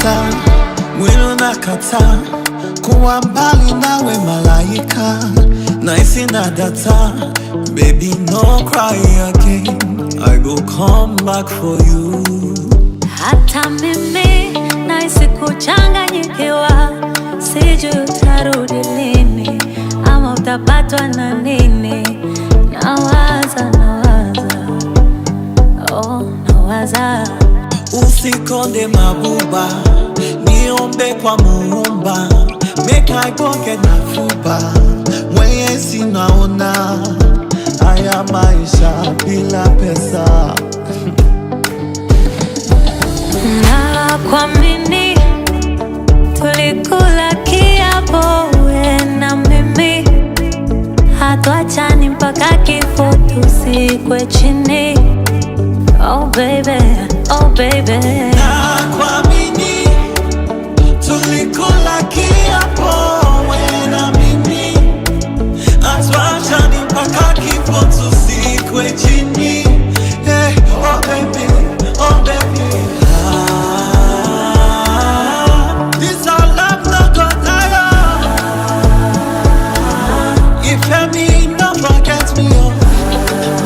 kabisa, mwili unakataa kuwa mbali nawe malaika, nice na data, baby no cry again, I go come back for you. Hata mimi nahisi kuchanganyikiwa, sijui utarudi lini ama utapatwa na nini. Nawaza, oh nawaza. Usikonde mabuba, niombe kwa Muumba, make I go get my fuba. Mwenyezi naona haya maisha bila pesa. Na kuamini tulikula kiapo wewe na mimi, hatuachani mpaka kifo tusikwe chini. Oh baby, oh baby. Na kuamini tulikula kiapo wewe na mimi, hatuachani mpaka kifo tusikwe chini. Hey, oh baby, oh baby. This our love no go tire. If me, no forget me, oh,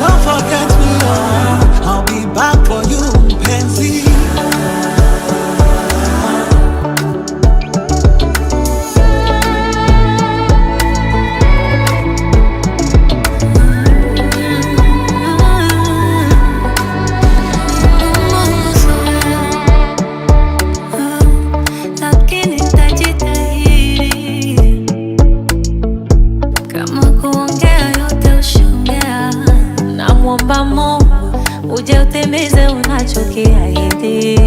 no forget me, oh. I'll be back for you, Pansy. Lakini tajitahidi, kama kuongea yote ushaongea. Namwomba Mungu uje utimize unachokiahidi.